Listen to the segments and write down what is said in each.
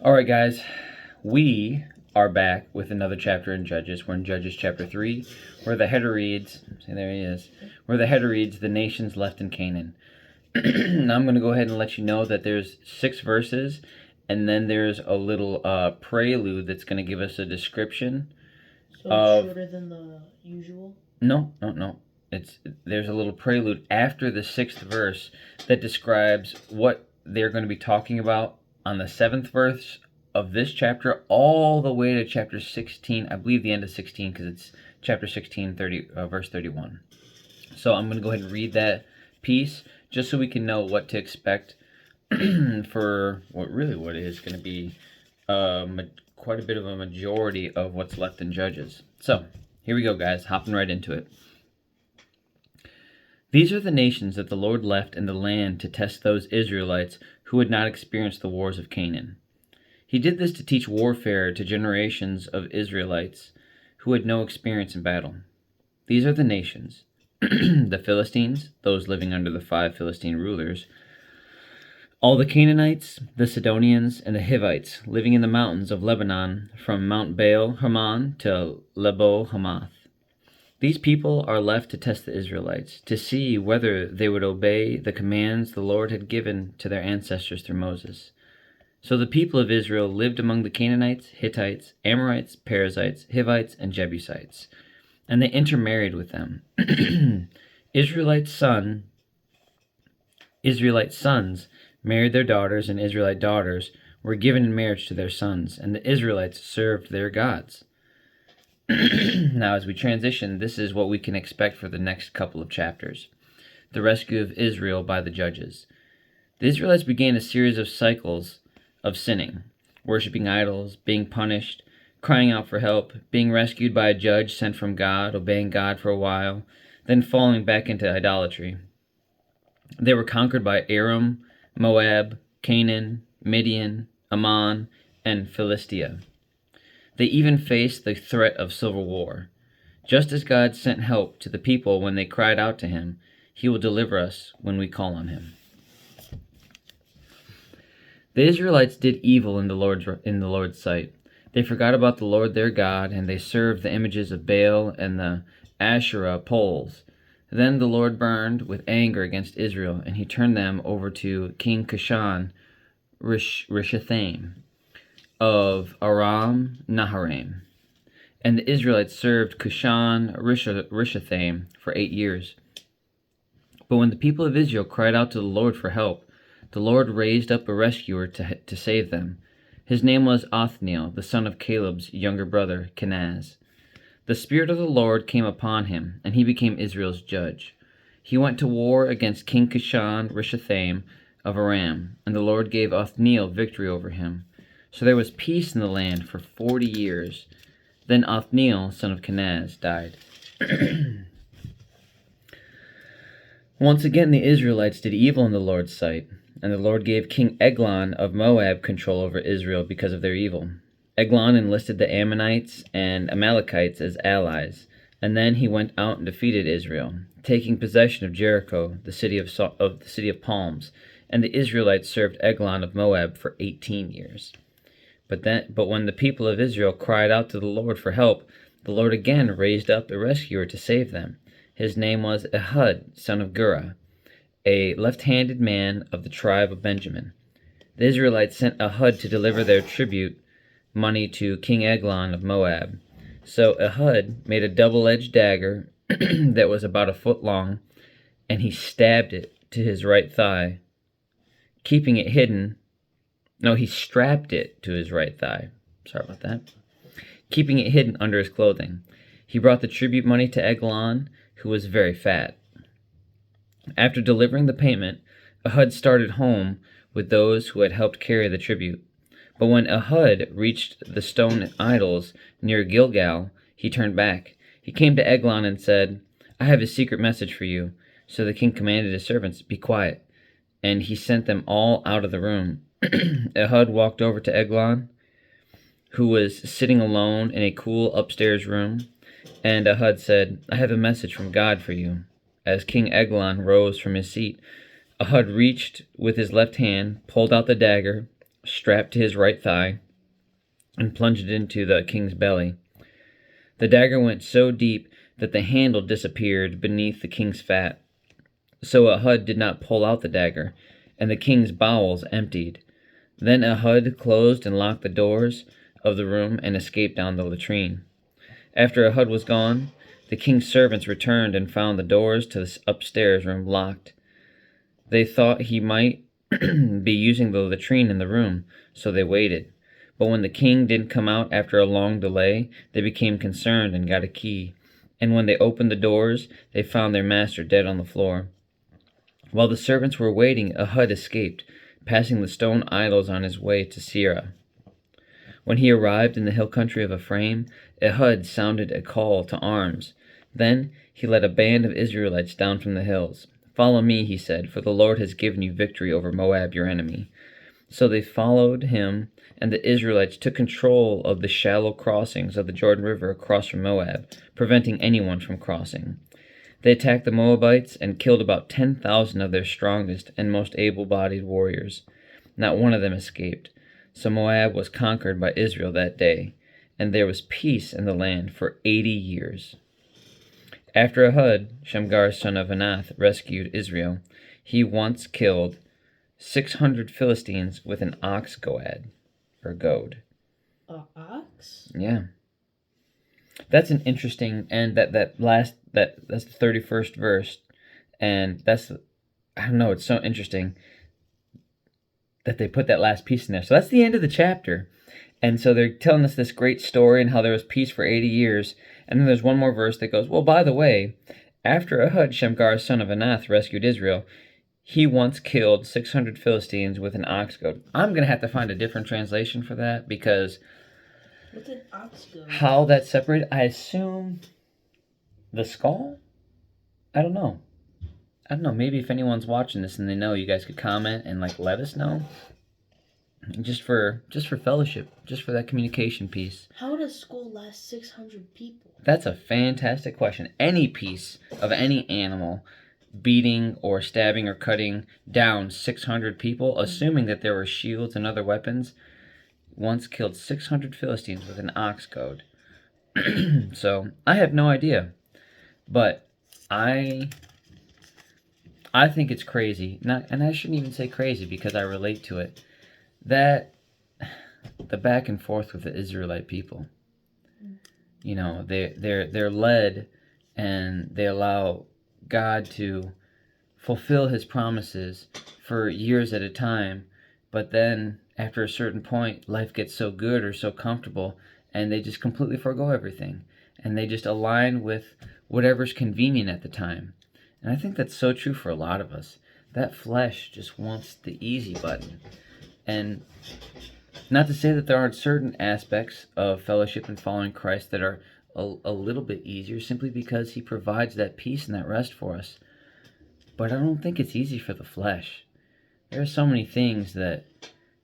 All right, guys, we are back with another chapter in Judges. We're in Judges chapter 3, where the header reads, see, there he is, where the header reads, the nations left in Canaan. Now I'm going to go ahead and let you know that there's 6 verses, and then there's a little prelude that's going to give us a description. So it's shorter than the usual? No. There's a little prelude after the 6th verse that describes what they're going to be talking about on the 7th verse of this chapter all the way to chapter 16. I believe the end of 16 because it's chapter 16, verse 31. So I'm going to go ahead and read that piece just so we can know what to expect for what is going to be quite a bit of a majority of what's left in Judges. So here we go, guys, hopping right into it. These are the nations that the Lord left in the land to test those Israelites who had not experienced the wars of Canaan. He did this to teach warfare to generations of Israelites who had no experience in battle. These are the nations: the Philistines, those living under the 5 Philistine rulers, all the Canaanites, the Sidonians, and the Hivites, living in the mountains of Lebanon, from Mount Baal Hermon to Lebo Hamath. These people are left to test the Israelites, to see whether they would obey the commands the Lord had given to their ancestors through Moses. So the people of Israel lived among the Canaanites, Hittites, Amorites, Perizzites, Hivites, and Jebusites, and they intermarried with them. Israelite sons married their daughters, and Israelite daughters were given in marriage to their sons, and the Israelites served their gods. Now, as we transition, this is what we can expect for the next couple of chapters: the rescue of Israel by the judges. The Israelites began a series of cycles of sinning, worshiping idols, being punished, crying out for help, being rescued by a judge sent from God, obeying God for a while, then falling back into idolatry. They were conquered by Aram, Moab, Canaan, Midian, Ammon, and Philistia. They even faced the threat of civil war. Just as God sent help to the people when they cried out to him, he will deliver us when we call on him. The Israelites did evil in the Lord's sight. They forgot about the Lord their God, and they served the images of Baal and the Asherah poles. Then the Lord burned with anger against Israel, and he turned them over to King Cushan Rishathaim of Aram Naharaim. And the Israelites served Cushan Rishathaim for 8 years. But when the people of Israel cried out to the Lord for help, the Lord raised up a rescuer to save them. His name was Othniel, the son of Caleb's younger brother, Kenaz. The Spirit of the Lord came upon him, and he became Israel's judge. He went to war against King Cushan Rishathaim of Aram, and the Lord gave Othniel victory over him. So there was peace in the land for 40 years. Then Othniel, son of Kenaz, died. Once again the Israelites did evil in the Lord's sight, and the Lord gave King Eglon of Moab control over Israel because of their evil. Eglon enlisted the Ammonites and Amalekites as allies, and then he went out and defeated Israel, taking possession of Jericho, the city of palms, and the Israelites served Eglon of Moab for 18 years. But when the people of Israel cried out to the Lord for help, the Lord again raised up a rescuer to save them. His name was Ehud, son of Gurah, a left-handed man of the tribe of Benjamin. The Israelites sent Ehud to deliver their tribute money to King Eglon of Moab. So Ehud made a double-edged dagger that was about a foot long, and he stabbed it to his right thigh, keeping it hidden. No, he strapped it to his right thigh. Sorry about that. Keeping it hidden under his clothing. He brought the tribute money to Eglon, who was very fat. After delivering the payment, Ehud started home with those who had helped carry the tribute. But when Ehud reached the stone idols near Gilgal, he turned back. He came to Eglon and said, "I have a secret message for you." So the king commanded his servants, "Be quiet," and he sent them all out of the room. Ehud walked over to Eglon, who was sitting alone in a cool upstairs room, and Ehud said, "I have a message from God for you." As King Eglon rose from his seat, Ehud reached with his left hand, pulled out the dagger, strapped to his right thigh, and plunged it into the king's belly. The dagger went so deep that the handle disappeared beneath the king's fat. So Ehud did not pull out the dagger, and the king's bowels emptied. Then Ehud closed and locked the doors of the room and escaped down the latrine. After Ehud was gone, the king's servants returned and found the doors to the upstairs room locked. They thought he might be using the latrine in the room, so they waited. But when the king didn't come out after a long delay, they became concerned and got a key. And when they opened the doors, they found their master dead on the floor. While the servants were waiting, Ehud escaped, passing the stone idols on his way to Seirah. When he arrived in the hill country of Ephraim, Ehud sounded a call to arms. Then he led a band of Israelites down from the hills. "Follow me," he said, "for the Lord has given you victory over Moab, your enemy." So they followed him, and the Israelites took control of the shallow crossings of the Jordan River across from Moab, preventing anyone from crossing. They attacked the Moabites and killed about 10,000 of their strongest and most able-bodied warriors. Not one of them escaped. So Moab was conquered by Israel that day, and there was peace in the land for 80 years. After Ehud, Shamgar son of Anath, rescued Israel, he once killed 600 Philistines with an ox goad. Ox? Yeah. That's an interesting, and that's the 31st verse, and I don't know, it's so interesting that they put that last piece in there. So that's the end of the chapter. And so they're telling us this great story and how there was peace for 80 years. And then there's one more verse that goes, well, by the way, after Ehud, Shamgar son of Anath, rescued Israel, he once killed 600 Philistines with an ox goad. I'm going to have to find a different translation for that, because what's an ox goad? How that's separated, I assume the skull? I don't know. Maybe if anyone's watching this and they know, you guys could comment and let us know. Just for fellowship, just for that communication piece. How would a skull last 600 people? That's a fantastic question. Any piece of any animal beating or stabbing or cutting down 600 people, assuming that there were shields and other weapons, once killed 600 Philistines with an ox goad. So I have no idea, but I think it's crazy. And I shouldn't even say crazy, because I relate to it. That the back and forth with the Israelite people, they're led, and they allow God to fulfill His promises for years at a time, but then after a certain point, life gets so good or so comfortable, and they just completely forgo everything, and they just align with whatever's convenient at the time. And I think that's so true for a lot of us. That flesh just wants the easy button. And not to say that there aren't certain aspects of fellowship and following Christ that are a little bit easier, simply because He provides that peace and that rest for us. But I don't think it's easy for the flesh. There are so many things that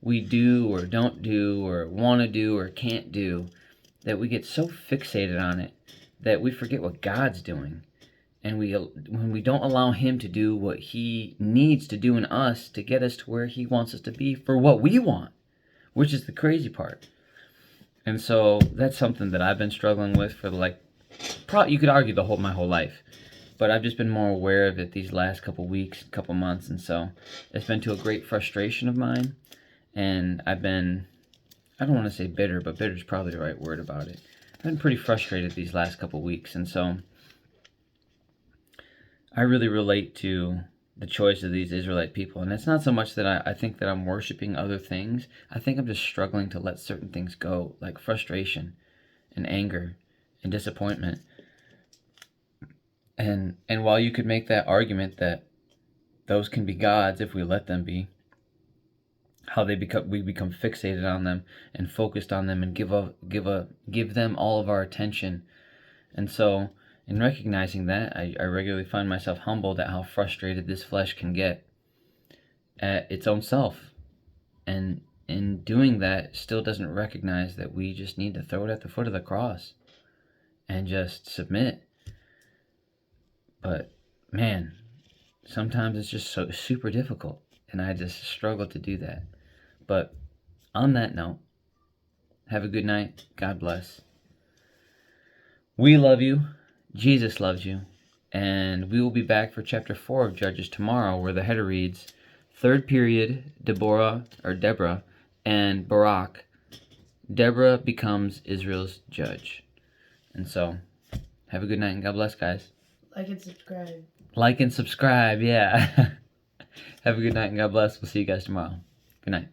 we do or don't do or want to do or can't do, that we get so fixated on it that we forget what God's doing. And when we don't allow Him to do what He needs to do in us to get us to where He wants us to be for what we want, which is the crazy part. And so that's something that I've been struggling with for you could argue my whole life. But I've just been more aware of it these last couple weeks, couple months, and so it's been to a great frustration of mine. And I don't want to say bitter, but bitter is probably the right word about it. I've been pretty frustrated these last couple weeks, and so I really relate to the choice of these Israelite people. And it's not so much that I think that I'm worshiping other things. I think I'm just struggling to let certain things go, like frustration and anger and disappointment. And while you could make that argument that those can be gods if we let them be, how we become fixated on them and focused on them and give them all of our attention. And so in recognizing that, I regularly find myself humbled at how frustrated this flesh can get at its own self. And in doing that, still doesn't recognize that we just need to throw it at the foot of the cross and just submit. But man, sometimes it's just so super difficult, and I just struggle to do that. But on that note, have a good night. God bless. We love you. Jesus loves you. And we will be back for chapter 4 of Judges tomorrow, where the header reads, Third period, Deborah and Barak. Deborah becomes Israel's judge. And so, have a good night and God bless, guys. Like and subscribe. Like and subscribe, yeah. Have a good night and God bless. We'll see you guys tomorrow. Good night.